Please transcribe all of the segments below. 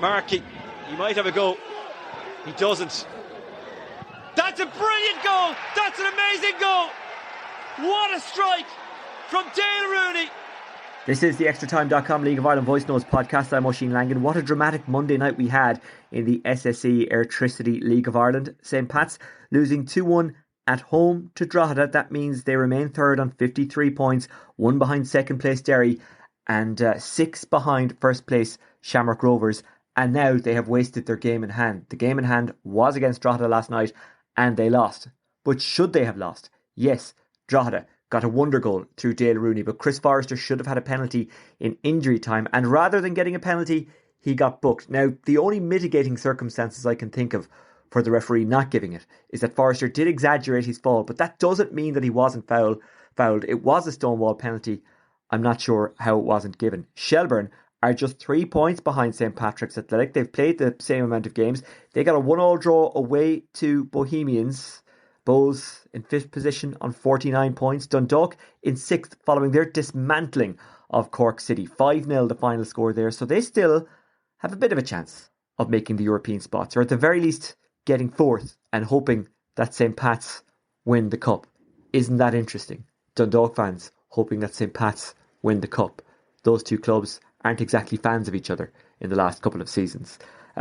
Markey, he might have a go. He doesn't. That's a brilliant goal! That's an amazing goal! What a strike from Dale Rooney! This is the ExtraTime.com League of Ireland Voice Notes podcast. I'm Oisin Langan. What a dramatic Monday night we had in the SSE Electricity League of Ireland. St. Pat's losing 2-1 at home to Drogheda. That means they remain third on 53 points, one behind second place Derry and 6 behind first place Shamrock Rovers. And now they have wasted their game in hand. The game in hand was against Drogheda last night and they lost. But should they have lost? Yes, Drogheda got a wonder goal through Dale Rooney, but Chris Forrester should have had a penalty in injury time, and rather than getting a penalty, he got booked. Now, the only mitigating circumstances I can think of for the referee not giving it is that Forrester did exaggerate his fall, but that doesn't mean that he wasn't fouled. It was a stonewall penalty. I'm not sure how it wasn't given. Shelbourne are just 3 points behind St. Patrick's Athletic. They've played the same amount of games. They got a 1-1 draw away to Bohemians. Bows in 5th position on 49 points. Dundalk in 6th following their dismantling of Cork City. 5-0 the final score there. So they still have a bit of a chance of making the European spots, or at the very least getting 4th and hoping that St. Pat's win the cup. Isn't that interesting? Dundalk fans hoping that St. Pat's win the cup. Those two clubs aren't exactly fans of each other in the last couple of seasons.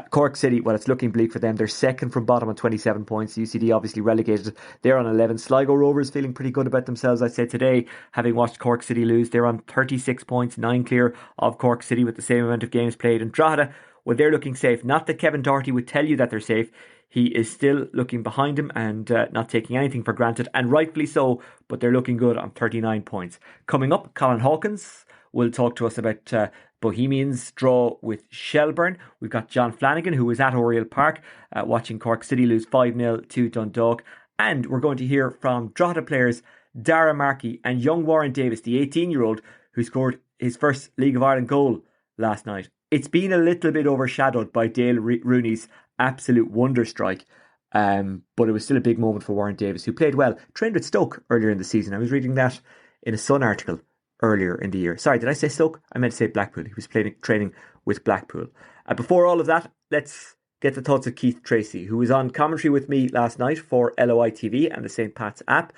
Cork City, well, it's looking bleak for them. They're second from bottom on 27 points. UCD obviously relegated. They're on 11. Sligo Rovers feeling pretty good about themselves, I'd say, today, having watched Cork City lose. They're on 36 points, 9 clear of Cork City with the same amount of games played. And Drogheda, well, they're looking safe. Not that Kevin Doherty would tell you that they're safe. He is still looking behind him and not taking anything for granted, and rightfully so, but they're looking good on 39 points. Coming up, Colin Hawkins will talk to us about Bohemians' draw with Shelbourne. We've got John Flanagan, who was at Oriel Park watching Cork City lose 5-0 to Dundalk. And we're going to hear from Drogheda players Darragh, Markey and young Warren Davis, the 18-year-old who scored his first League of Ireland goal last night. It's been a little bit overshadowed by Dale Rooney's absolute wonder strike. But it was still a big moment for Warren Davis, who played well. Trained with Stoke earlier in the season. I was reading that in a Sun article earlier in the year. Sorry, did I say Stoke? I meant to say Blackpool. He was training with Blackpool. Before all of that, let's get the thoughts of Keith Treacy, who was on commentary with me last night for LOI TV and the St. Pat's app.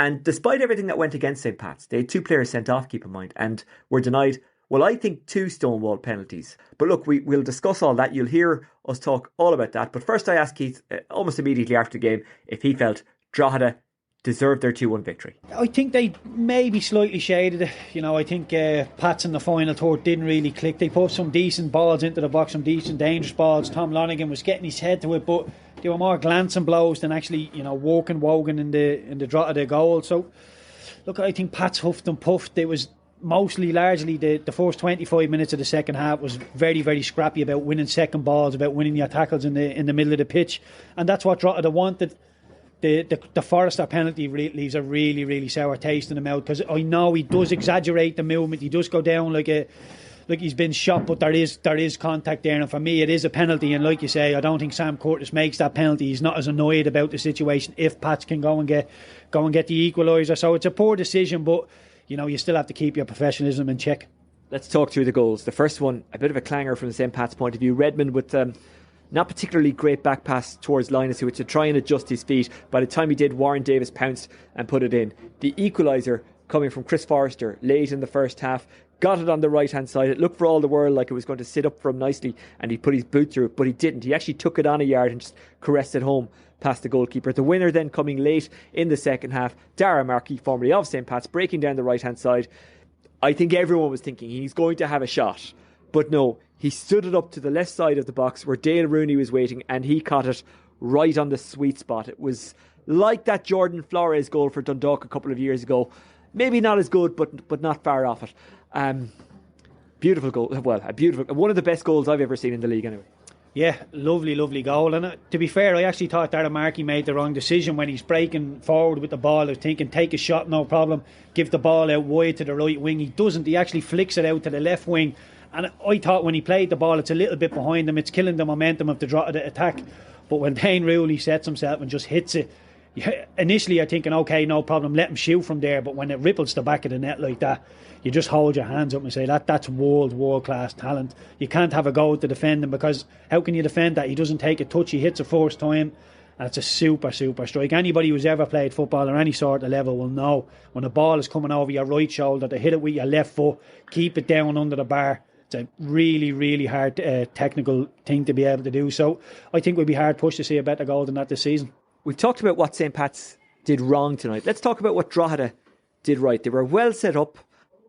And despite everything that went against St. Pat's, they had 2 players sent off, keep in mind, and were denied, well, I think 2 stonewall penalties. But look, we'll discuss all that. You'll hear us talk all about that. But first I asked Keith, almost immediately after the game, if he felt Drogheda deserved their 2-1 victory. I think they maybe slightly shaded it. You know, I think Pats in the final third didn't really click. They put some decent balls into the box, some decent dangerous balls. Tom Flanagan was getting his head to it, but they were more glancing blows than actually, you know, working Wogan in the draw of the goal. So look, I think Pats huffed and puffed. It was largely the first 25 minutes of the second half was very, very scrappy about winning second balls, about winning your tackles in the middle of the pitch, and that's what Drogheda wanted. The Forrester penalty leaves a really, really sour taste in the mouth, because I know he does exaggerate the movement. He does go down like he's been shot, but there is contact there, and for me it is a penalty. And like you say, I don't think Sam Curtis makes that penalty. He's not as annoyed about the situation if Pats can go and get the equaliser. So it's a poor decision, but you know, you still have to keep your professionalism in check. Let's talk through the goals. The first one, a bit of a clanger from the St. Pat's point of view. Redmond with not particularly great back pass towards Linus, who had to try and adjust his feet. By the time he did, Warren Davis pounced and put it in. The equaliser coming from Chris Forrester late in the first half, got it on the right hand side. It looked for all the world like it was going to sit up for him nicely, and he put his boot through it, but he didn't. He actually took it on a yard and just caressed it home past the goalkeeper. The winner then coming late in the second half, Darragh Markey, formerly of St. Pat's, breaking down the right hand side. I think everyone was thinking he's going to have a shot, but no, he stood it up to the left side of the box where Dale Rooney was waiting, and he caught it right on the sweet spot. It was like that Jordan Flores goal for Dundalk a couple of years ago. Maybe not as good, but not far off it. Beautiful goal. Well, one of the best goals I've ever seen in the league anyway. Yeah, lovely goal. And to be fair, I actually thought Darragh Markey made the wrong decision when he's breaking forward with the ball. I was thinking, take a shot, no problem. Give the ball out wide to the right wing. He doesn't. He actually flicks it out to the left wing. And I thought when he played the ball, it's a little bit behind him. It's killing the momentum of the attack. But when Dane Rooney sets himself and just hits it initially you're thinking, okay, no problem, let him shoot from there, but when it ripples the back of the net like that, you just hold your hands up and say that's world class talent. You can't have a go at the defending, because how can you defend that? He doesn't take a touch, he hits a first time, and it's a super strike. Anybody who's ever played football or any sort of level will know when a ball is coming over your right shoulder, to hit it with your left foot, keep it down under the bar. It's a really hard technical thing to be able to do. So I think we'd be hard pushed to see a better goal than that this season. We've talked about what St. Pat's did wrong tonight. Let's talk about what Drogheda did right. They were well set up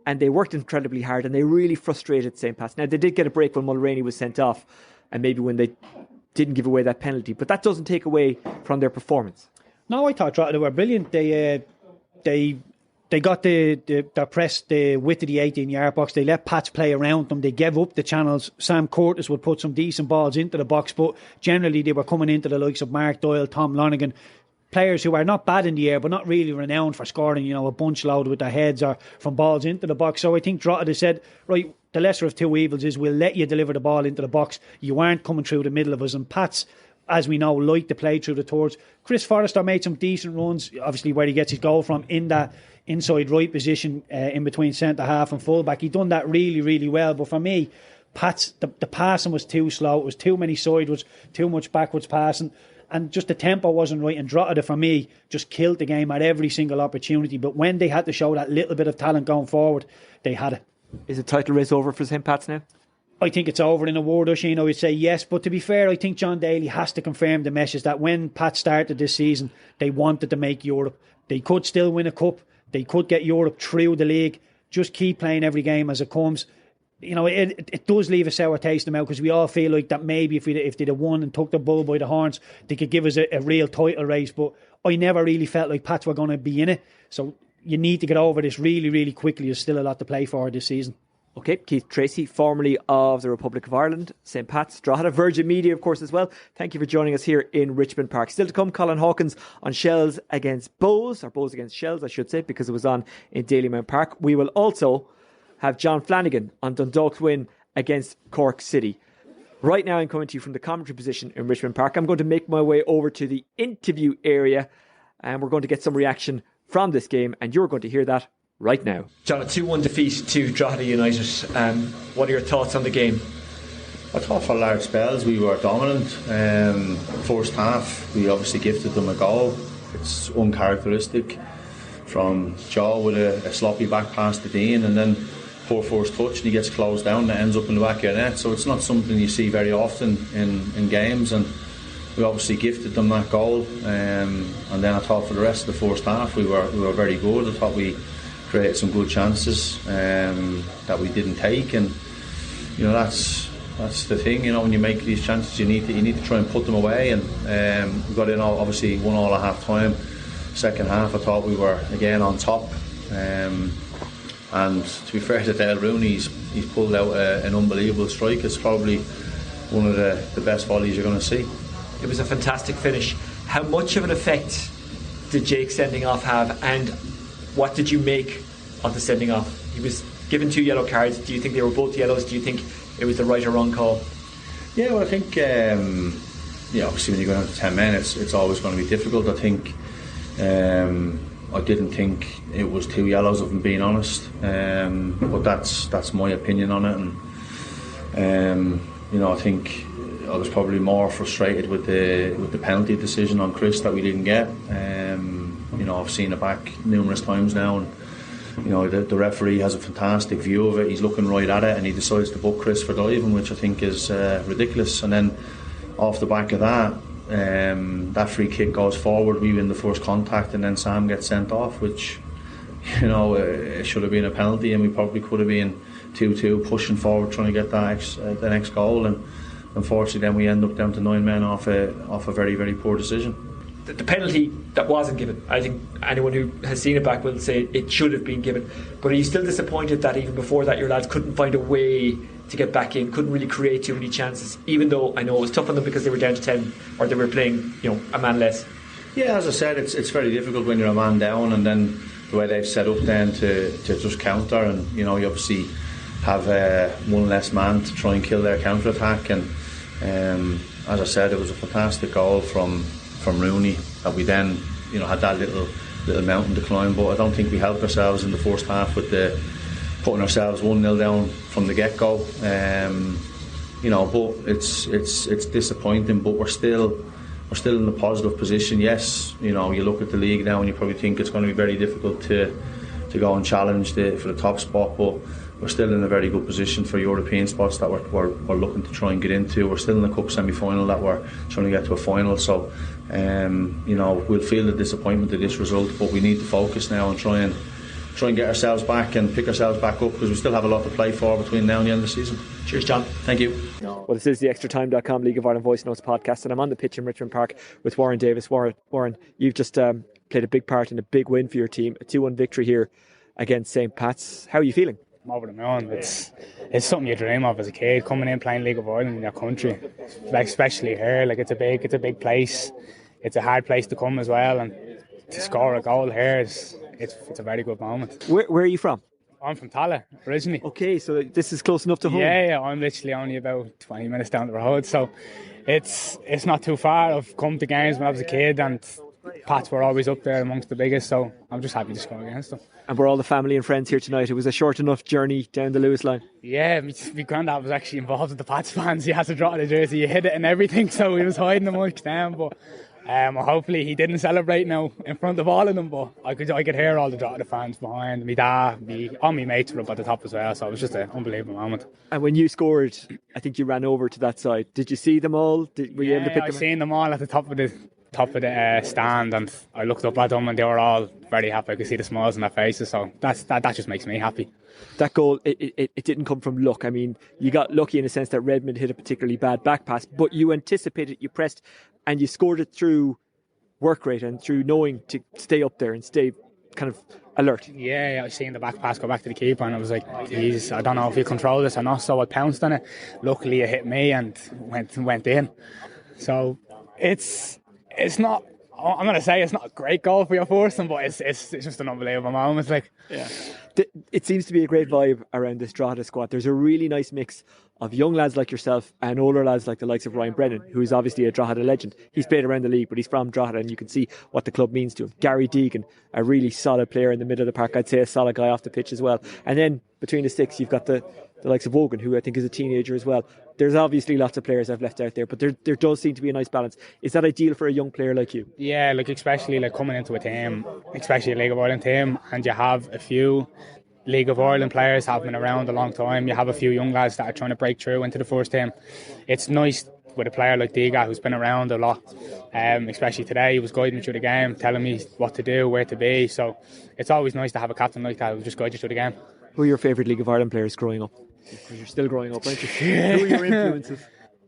and they worked incredibly hard, and they really frustrated St. Pat's. Now, they did get a break when Mulroney was sent off, and maybe when they didn't give away that penalty, but that doesn't take away from their performance. No, I thought Drogheda were brilliant. They got their press the width of the 18-yard box. They let Pats play around them. They gave up the channels. Sam Curtis would put some decent balls into the box, but generally they were coming into the likes of Mark Doyle, Tom Flanagan, players who are not bad in the air but not really renowned for scoring, a bunch load with their heads or from balls into the box. So I think Drogheda said, right, the lesser of two evils is we'll let you deliver the ball into the box. You aren't coming through the middle of us. And Pats, as we know, like to play through the thirds. Chris Forrester made some decent runs, obviously where he gets his goal from, in that inside right position in between centre half and fullback. He done that really well. But for me, Pats, the passing was too slow. It was too many sideways, too much backwards passing, and just the tempo wasn't right. And Drogheda, for me, just killed the game at every single opportunity. But when they had to show that little bit of talent going forward, they had it. Is the title race over for St. Pat's now? I think it's over in a word, Oisin. I would say yes, but to be fair, I think John Daly has to confirm the message that when Pat started this season, they wanted to make Europe. They could still win a cup. They could get Europe through the league. Just keep playing every game as it comes. It does leave a sour taste in the mouth, because we all feel like that maybe if they'd have won and took the bull by the horns, they could give us a real title race. But I never really felt like Pats were going to be in it. So you need to get over this really quickly. There's still a lot to play for this season. Okay, Keith Treacy, formerly of the Republic of Ireland, St. Pat's, Drogheda, Virgin Media, of course, as well. Thank you for joining us here in Richmond Park. Still to come, Colin Hawkins on Shells against Bows, or Bows against Shells, I should say, because it was on in Daly Mount Park. We will also have John Flanagan on Dundalk's win against Cork City. Right now, I'm coming to you from the commentary position in Richmond Park. I'm going to make my way over to the interview area, and we're going to get some reaction from this game, and you're going to hear that right now. John, a 2-1 defeat to Drogheda United. What are your thoughts on the game? I thought for large spells we were dominant. First half, we obviously gifted them a goal. It's uncharacteristic from Joe with a sloppy back pass to Dean, and then poor first touch, and he gets closed down and it ends up in the back of your net. So it's not something you see very often in games, and we obviously gifted them that goal. And then I thought for the rest of the first half we were very good. I thought we created some good chances that we didn't take, and that's the thing. When you make these chances, you need to try and put them away. And we got in obviously 1-1 at half time. Second half, I thought we were again on top. And to be fair to Dale Rooney, he's pulled out an unbelievable strike. It's probably one of the best volleys you're going to see. It was a fantastic finish. How much of an effect did Jake sending off have, and what did you make of the sending off? He was given 2 yellow cards. Do you think they were both yellows? Do you think it was the right or wrong call? Yeah, well, I think obviously when you go down to 10 men, it's always going to be difficult. I think I didn't think it was 2 yellows, if I'm being honest, but that's my opinion on it. And I think I was probably more frustrated with the penalty decision on Chris that we didn't get. I've seen it back numerous times now, and the referee has a fantastic view of it. He's looking right at it, and he decides to book Chris for diving, which I think is ridiculous. And then off the back of that, that free kick goes forward. We win the first contact, and then Sam gets sent off, which it should have been a penalty, and we probably could have been 2-2 pushing forward trying to get the next goal. And unfortunately then we end up down to 9 men off a very, very poor decision. The penalty that wasn't given, I think anyone who has seen it back will say it should have been given. But are you still disappointed that even before that your lads couldn't find a way to get back in, couldn't really create too many chances, even though I know it was tough on them because they were down to 10 or they were playing a man less? Yeah, as I said, it's very difficult when you're a man down, and then the way they've set up then to just counter, and you obviously have one less man to try and kill their counter attack. And as I said, it was a fantastic goal from Rooney that we then had that little mountain to climb, but I don't think we helped ourselves in the first half with putting ourselves 1-0 down from the get-go. But it's disappointing, but we're still in a positive position. Yes, you look at the league now and you probably think it's going to be very difficult to go and challenge for the top spot, but we're still in a very good position for European spots that we're looking to try and get into. We're still in the cup semi-final that we're trying to get to a final, so we'll feel the disappointment of this result, but we need to focus now and try and get ourselves back and pick ourselves back up, because we still have a lot to play for between now and the end of the season. Cheers, John. Thank you. Well, this is the ExtraTime.com League of Ireland Voice Notes podcast, and I'm on the pitch in Richmond Park with Warren Davis. Warren, you've just played a big part in a big win for your team, a 2-1 victory here against St. Pat's. How are you feeling? I'm over the moon. It's something you dream of as a kid, coming in playing League of Ireland in your country, especially here. Like, it's a big place. It's a hard place to come as well, and to score a goal here it's a very good moment. Where are you from? I'm from Tala originally. Okay, so this is close enough to home. Yeah, I'm literally only about 20 minutes down the road, so it's not too far. I've come to games when I was a kid, and Pats were always up there amongst the biggest, so I'm just happy to score against them. And we're all the family and friends here tonight. It was a short enough journey down the Lewis line. Yeah, my granddad was actually involved with the Pats fans. He had to draw the jersey, he hit it and everything, so he was hiding amongst them, but hopefully he didn't celebrate now in front of all of them, but I could hear all the Drogheda fans behind me. All my mates were up at the top as well, so it was just an unbelievable moment. And when you scored, I think you ran over to that side. Did you see them all? Were you able to pick them? I seen them all at the top of the stand, and I looked up at them and they were all very happy. I could see the smiles on their faces, so that just makes me happy. That goal, it didn't come from luck. I mean, you got lucky in the sense that Redmond hit a particularly bad back pass, but you anticipated, you pressed, and you scored it through work rate and through knowing to stay up there and stay kind of alert. Yeah, I seen the back pass go back to the keeper, and I was like, geez, I don't know if he'll control this or not, so I pounced on it. Luckily it hit me and went in. So it's not, I'm going to say it's not a great goal for your first one, but it's just an unbelievable moment. Like, yeah. It seems to be a great vibe around this Drogheda squad. There's a really nice mix of young lads like yourself and older lads like the likes of Ryan Brennan, who is obviously a Drogheda legend. He's played around the league, but he's from Drogheda, and you can see what the club means to him. Gary Deegan, a really solid player in the middle of the park. I'd say a solid guy off the pitch as well. And then between the sticks, you've got the likes of Wogan, who I think is a teenager as well. There's obviously lots of players I've left out there, but there does seem to be a nice balance. Is that ideal for a young player like you? Yeah, like especially like coming into a team, especially a League of Ireland team, and you have a few League of Ireland players have been around a long time. You have a few young lads that are trying to break through into the first team. It's nice with a player like Diga, who's been around a lot, especially today. He was guiding me through the game, telling me what to do, where to be. So it's always nice to have a captain like that who just guides you through the game. Who are your favourite League of Ireland players growing up? Because you're still growing up, aren't you? Who are your influences?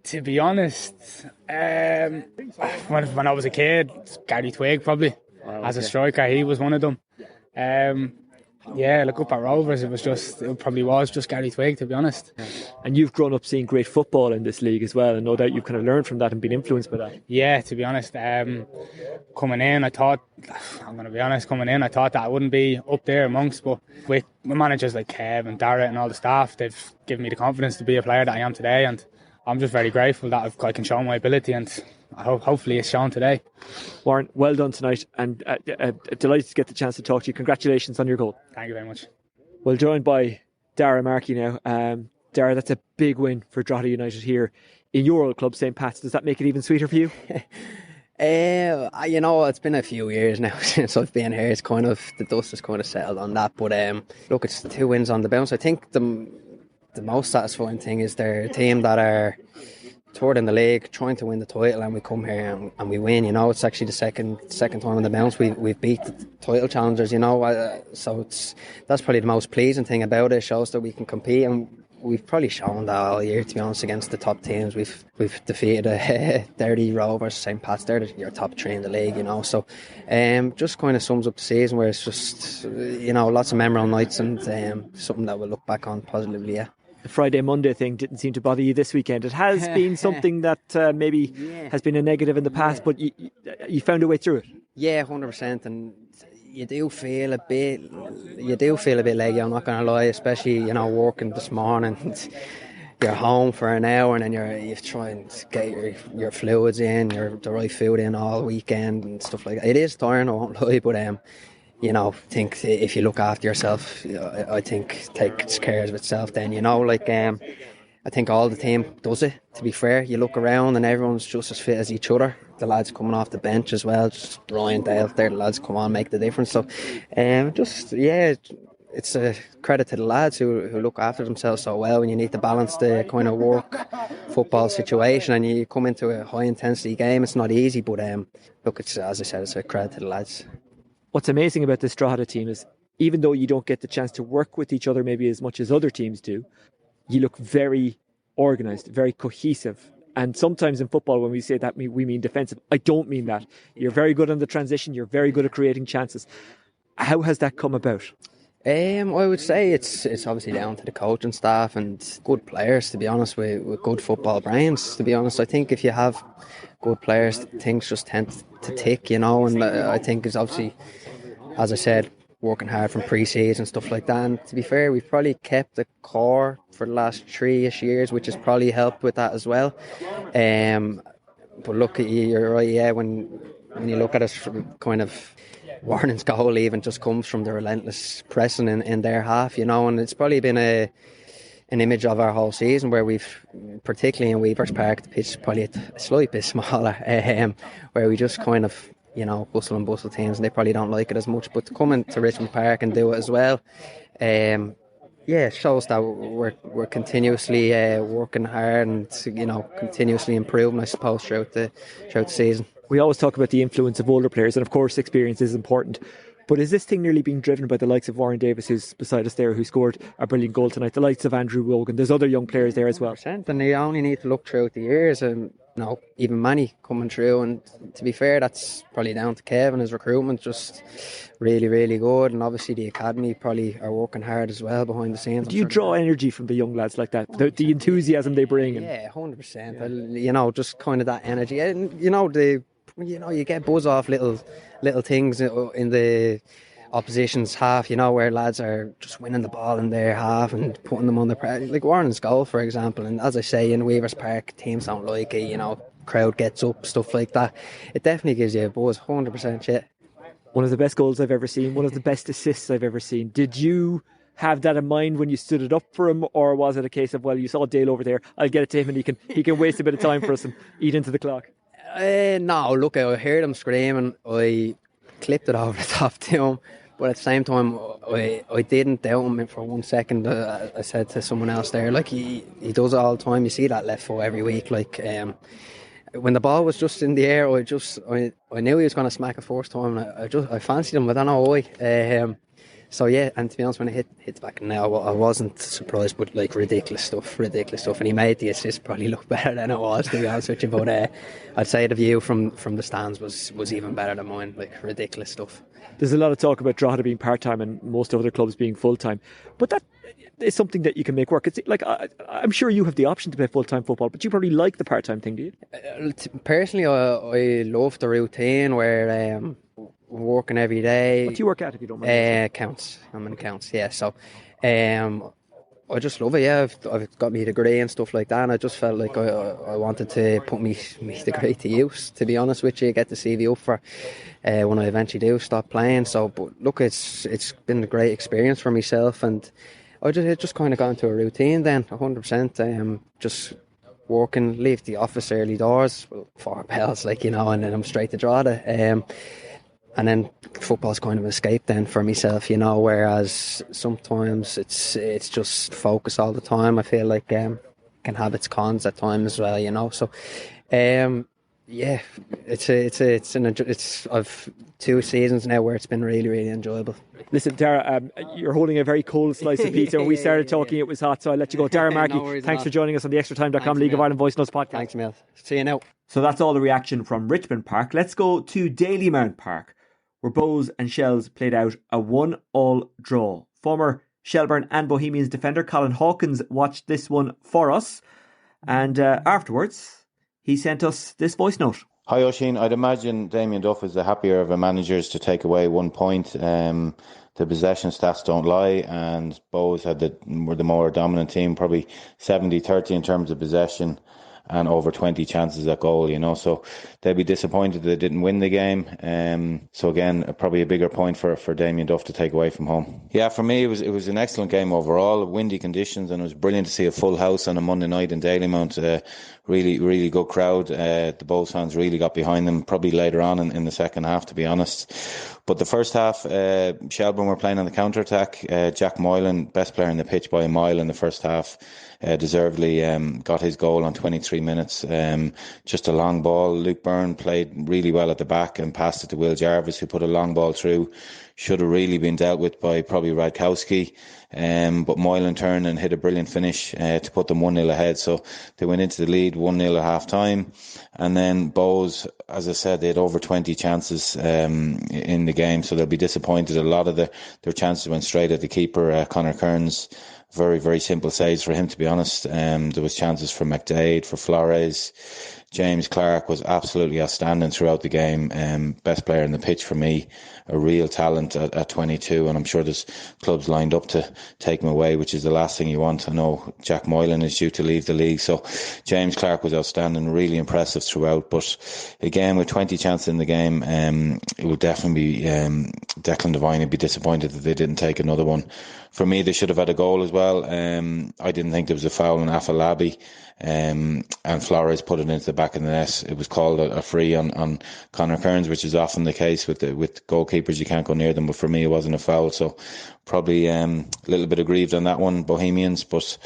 To be honest, when I was a kid, Gary Twigg probably. As a striker, he was one of them. Yeah, look up at Rovers, it probably was just Gary Twigg, to be honest. And you've grown up seeing great football in this league as well, and no doubt you've kind of learned from that and been influenced by that. Yeah, to be honest, coming in, I thought that I wouldn't be up there amongst, but with managers like Kev and Darragh and all the staff, they've given me the confidence to be a player that I am today, and I'm just very grateful that I can show my ability, and hopefully it's shown today. Warren, well done tonight, and delighted to get the chance to talk to you. Congratulations on your goal. Thank you very much. Well, joined by Darragh Markey now. Darragh, that's a big win for Drogheda United here in your old club, St. Pat's. Does that make it even sweeter for you? It's been a few years now since I've been here. It's kind of, the dust has kind of settled on that, but look, it's 2 wins on the bounce. I think the most satisfying thing is they're a team that are third in the league, trying to win the title, and we come here and we win. It's actually the second time on the bounce we've beat the title challengers. So that's probably the most pleasing thing about it. It shows that we can compete, and we've probably shown that all year, to be honest, against the top teams. We've defeated Derry, Rovers, St. Pat's. They're your top 3 in the league. So just kind of sums up the season, where it's just lots of memorable nights, and something that we'll look back on positively. Yeah. The Friday Monday thing didn't seem to bother you this weekend. It has been something that maybe has been a negative in the past, but you found a way through it. Yeah, 100%. And you do feel a bit leggy, I'm not going to lie, especially working this morning. you're home for an hour and then you try and get your fluids in, the right food in all weekend and stuff like that. It is tiring, I won't lie, but I think if you look after yourself, I think takes care of itself then, I think all the team does it, to be fair. You look around and everyone's just as fit as each other. The lads coming off the bench as well, just Ryan, Dale, the lads come on, make the difference. So, it's a credit to the lads who look after themselves so well. When you need to balance the kind of work football situation and you come into a high intensity game, it's not easy. But it's, as I said, it's a credit to the lads. What's amazing about this Drogheda team is, even though you don't get the chance to work with each other maybe as much as other teams do, you look very organised, very cohesive. And sometimes in football, when we say that, we mean defensive. I don't mean that. You're very good on the transition. You're very good at creating chances. How has that come about? I would say it's obviously down to the coaching staff and good players, to be honest, with good football brains, to be honest. I think if you have good players, things just tend to tick, and I think it's obviously, as I said, working hard from pre-season and stuff like that. And to be fair, we've probably kept the core for the last 3-ish years, which has probably helped with that as well. But look, you're right, yeah, when you look at us from kind of Warren's goal even just comes from the relentless pressing in their half, and it's probably been an image of our whole season where we've, particularly in Weavers Park, the pitch is probably a slight bit smaller, where we just kind of, bustle and bustle teams, and they probably don't like it as much. But to come into Richmond Park and do it as well, it shows that we're continuously working hard and continuously improving, I suppose, throughout the season. We always talk about the influence of older players, and of course experience is important. But is this thing nearly being driven by the likes of Warren Davis, who's beside us there, who scored a brilliant goal tonight, the likes of Andrew Wogan? There's other young players there as well. 100%, and you only need to look throughout the years, and even Manny coming through. And to be fair, that's probably down to Kevin. His recruitment just really, really good, and obviously the academy probably are working hard as well behind the scenes. Do you draw energy from the young lads like that? The enthusiasm they bring? Yeah, 100%. Just kind of that energy, and you get buzz off little things in the opposition's half, where lads are just winning the ball in their half and putting them under pressure. Like Warren's goal, for example. And as I say, in Weavers Park, teams don't like it, crowd gets up, stuff like that. It definitely gives you a buzz, 100% shit. One of the best goals I've ever seen, one of the best assists I've ever seen. Did you have that in mind when you stood it up for him, or was it a case of, well, you saw Daly over there, I'll get it to him and he can waste a bit of time for us and eat into the clock? No, look, I heard him screaming. I clipped it over the top to him, but at the same time, I didn't doubt him for 1 second. I said to someone else there, like, he does it all the time. You see that left foot every week. Like, when the ball was just in the air, I knew he was going to smack it first time. I fancied him. I don't know why. So yeah, and to be honest, when it hit the back now, I wasn't surprised, but like ridiculous stuff, and he made the assist probably look better than it was, to be honest with you. But I'd say the view from the stands was even better than mine. Like, ridiculous stuff. There's a lot of talk about Drogheda being part-time and most other clubs being full-time, but that is something that you can make work. It's like, I'm sure you have the option to play full-time football, but you probably like the part-time thing, do you? Personally, I love the routine where working every day. What do you work at, if you don't mind? Accounts. I'm in accounts, yeah. So I just love it, yeah. I've got my degree and stuff like that, and I just felt like I wanted to put my degree to use, to be honest with you, get the CV up for when I eventually do stop playing. So, but look, it's been a great experience for myself, and I just kind of got into a routine then, 100%. Just working, leave the office early doors, 4 bells, and then I'm straight to Drogheda. And then football's kind of an escape then for myself, whereas sometimes it's just focus all the time. I feel like can have its cons at times as well, So, yeah, I've 2 seasons now where it's been really, really enjoyable. Listen, Darragh, you're holding a very cold slice of pizza. When we started talking, it was hot, so I'll let you go. Darragh Markey, thanks for joining us on the ExtraTime.com League of Ireland Voice Notes podcast. Thanks, Mel. See you now. So that's all the reaction from Richmond Park. Let's go to Daly Mount Park, where Bows and Shells played out a 1-1 draw. Former Shelbourne and Bohemians defender Colin Hawkins watched this one for us, and afterwards he sent us this voice note. Hi Oisin, I'd imagine Damien Duff is the happier of the managers to take away 1 point. The possession stats don't lie, and Bows were the more dominant team, probably 70-30 in terms of possession and over 20 chances at goal, so they'd be disappointed they didn't win the game. So again, probably a bigger point for Damien Duff to take away from home. Yeah, for me it was an excellent game overall. Windy conditions, and it was brilliant to see a full house on a Monday night in Dalymount. Really good crowd. The Bulls fans really got behind them, probably later on in the second half, to be honest. But the first half, Shelbourne were playing on the counter-attack. Jack Moylan, best player in the pitch by a mile in the first half, deservedly got his goal on 23 minutes. Just a long ball. Luke Byrne played really well at the back and passed it to Will Jarvis, who put a long ball through. Should have really been dealt with by probably Radkowski. But Moylan turned and hit a brilliant finish to put them 1-0 ahead. So they went into the lead 1-0 at half time. And then Bows, as I said, they had over 20 chances in the game, so they'll be disappointed. A lot of their chances went straight at the keeper, Conor Kearns. Very, very simple saves for him, to be honest. There was chances for McDade, for Flores. James Clark was absolutely outstanding throughout the game. Best player in the pitch for me. A real talent at 22, and I'm sure there's clubs lined up to take him away, which is the last thing you want. I know Jack Moylan is due to leave the league, so James Clark was outstanding, really impressive throughout. But again, with 20 chances in the game, it would definitely be Declan Devine would be disappointed that they didn't take another one. For me, they should have had a goal as well. I didn't think there was a foul on Afalabi. And Flores put it into the back of the net. It was called a free on Conor Kearns, which is often the case with goalkeepers. You can't go near them, but for me it wasn't a foul, so probably a little bit aggrieved on that one, Bohemians. But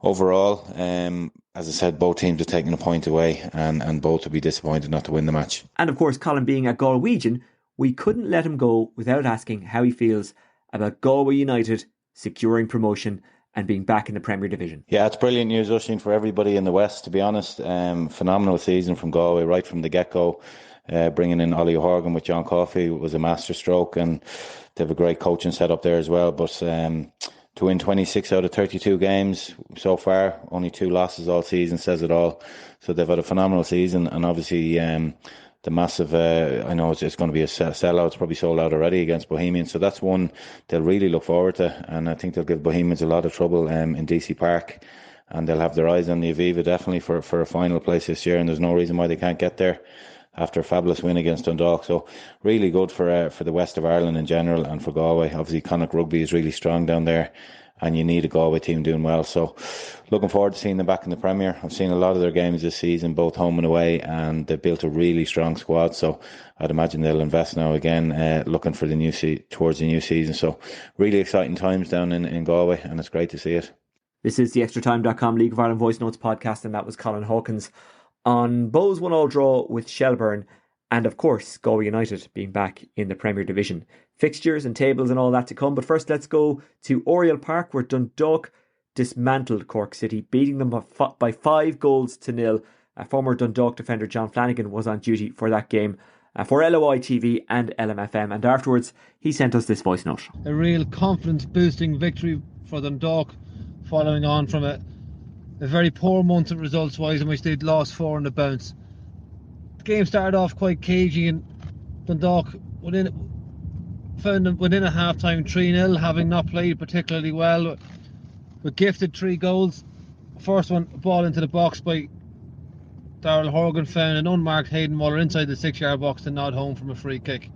overall, as I said, both teams have taken a point away, and both will be disappointed not to win the match. And of course, Colin being a Galwegian, we couldn't let him go without asking how he feels about Galway United securing promotion and being back in the Premier Division. Yeah, it's brilliant news, Oisin, for everybody in the West, to be honest. Phenomenal season from Galway right from the get-go. Bringing in Ollie O'Horgan with John Coffey was a masterstroke, and they have a great coaching setup there as well. But to win 26 out of 32 games so far, only 2 losses all season, says it all. So they've had a phenomenal season, and obviously the massive, I know it's going to be a sellout. It's probably sold out already against Bohemians. So that's one they'll really look forward to. And I think they'll give Bohemians a lot of trouble in DC Park. And they'll have their eyes on the Aviva definitely for a final place this year. And there's no reason why they can't get there after a fabulous win against Dundalk. So really good for the west of Ireland in general, and for Galway. Obviously Connacht Rugby is really strong down there, and you need a Galway team doing well. So looking forward to seeing them back in the Premier. I've seen a lot of their games this season, both home and away, and they've built a really strong squad. So I'd imagine they'll invest now again, looking for towards the new season. So really exciting times down in Galway, and it's great to see it. This is the ExtraTime.com League of Ireland Voice Notes podcast, and that was Colin Hawkins on Bows 1-1 draw with Shelbourne, and of course Galway United being back in the Premier Division. Fixtures and tables and all that to come, but first let's go to Oriel Park, where Dundalk dismantled Cork City, beating them by 5-0. Former Dundalk defender John Flanagan was on duty for that game for LOI TV and LMFM, and afterwards he sent us this voice note. A real confidence boosting victory for Dundalk, following on from a very poor month of results wise, in which they'd lost 4 on the bounce. The game started off quite cagey, and Dundalk found them within a half time 3-0, having not played particularly well, with gifted 3 goals. First one, a ball into the box by Darragh Horgan, found an unmarked Hayden Muller inside the 6-yard box to nod home from a free kick.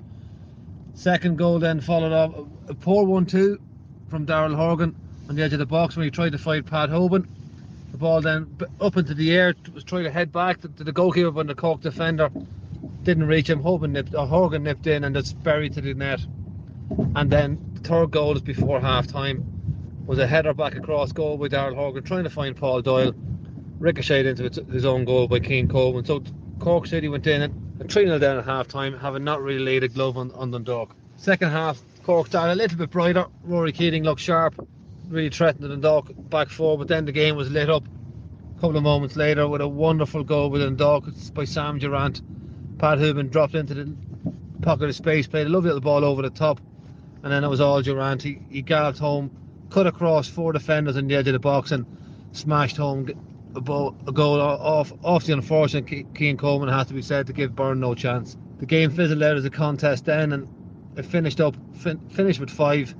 Second goal then followed off a poor 1-2 from Darragh Horgan on the edge of the box when he tried to fight Pat Hoban. The ball then up into the air, was trying to head back to the goalkeeper, but the Cork defender didn't reach him. Horgan nipped in and it's buried to the net. And then the third goal is before half time, was a header back across goal by Darragh Horgan, trying to find Paul Doyle, ricocheted into his own goal by Keane Coleman. So Cork City went in and 3-0 down at half time, having not really laid a glove on Dundalk. Second half, Cork started a little bit brighter. Rory Keating looked sharp, really threatened the Dundalk back four, but then the game was lit up a couple of moments later with a wonderful goal with Dundalk by Sam Durant. Pat Hoban dropped into the pocket of space, played a lovely little ball over the top, and then it was all Durant. He galloped home, cut across 4 defenders on the edge of the box and smashed home a goal off the unfortunate Cian Coleman, has to be said, to give Byrne no chance. The game fizzled out as a contest then, and it finished with 5.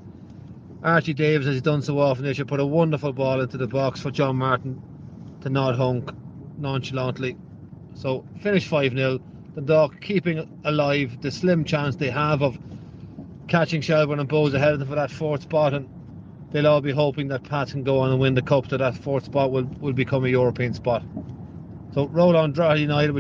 Archie Davis, as he's done so often this year, put a wonderful ball into the box for John Martin to nod hunk nonchalantly. So finished 5-0. Dundalk keeping alive the slim chance they have of catching Shelbourne and Bohs ahead of them for that 4th spot, and they'll all be hoping that Pat can go on and win the cup, so that 4th spot will become a European spot. So roll on Drogheda United,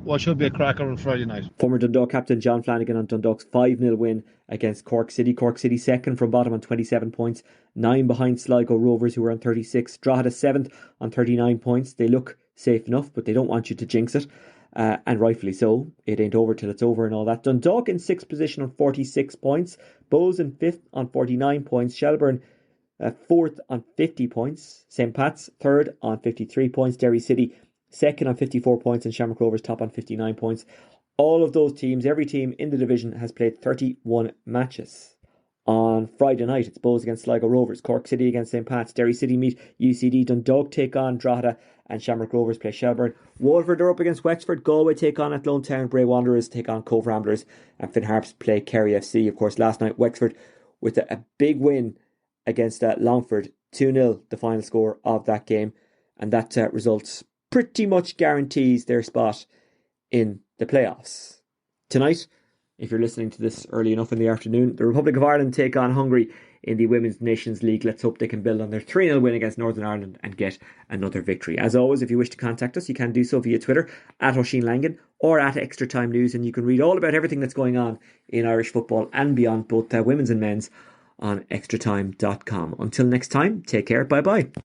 what should be a cracker on Friday night. Former Dundalk captain John Flanagan on Dundalk's 5-0 win against Cork City. Cork City second from bottom on 27 points, 9 behind Sligo Rovers, who are on 36. Drogheda 7th on 39 points. They look safe enough, but they don't want you to jinx it. And rightfully so. It ain't over till it's over and all that. Dundalk in 6th position on 46 points. Bohs in 5th on 49 points. Shelbourne 4th on 50 points. St. Pat's 3rd on 53 points. Derry City 2nd on 54 points. And Shamrock Rovers top on 59 points. All of those teams, every team in the division, has played 31 matches. On Friday night, it's Bohs against Sligo Rovers, Cork City against St. Pat's, Derry City meet UCD, Dundalk take on Drogheda, and Shamrock Rovers play Shelbourne. Waterford are up against Wexford, Galway take on Athlone Town, Bray Wanderers take on Cove Ramblers, and Finn Harps play Kerry FC. Of course, last night Wexford with a big win against Longford, 2-0 the final score of that game, and that result pretty much guarantees their spot in the playoffs. Tonight, if you're listening to this early enough in the afternoon, the Republic of Ireland take on Hungary in the Women's Nations League. Let's hope they can build on their 3-0 win against Northern Ireland and get another victory. As always, if you wish to contact us, you can do so via Twitter at Oisin Langan or at Extra Time News, and you can read all about everything that's going on in Irish football and beyond, both women's and men's, on extratime.com. Until next time, take care, bye bye.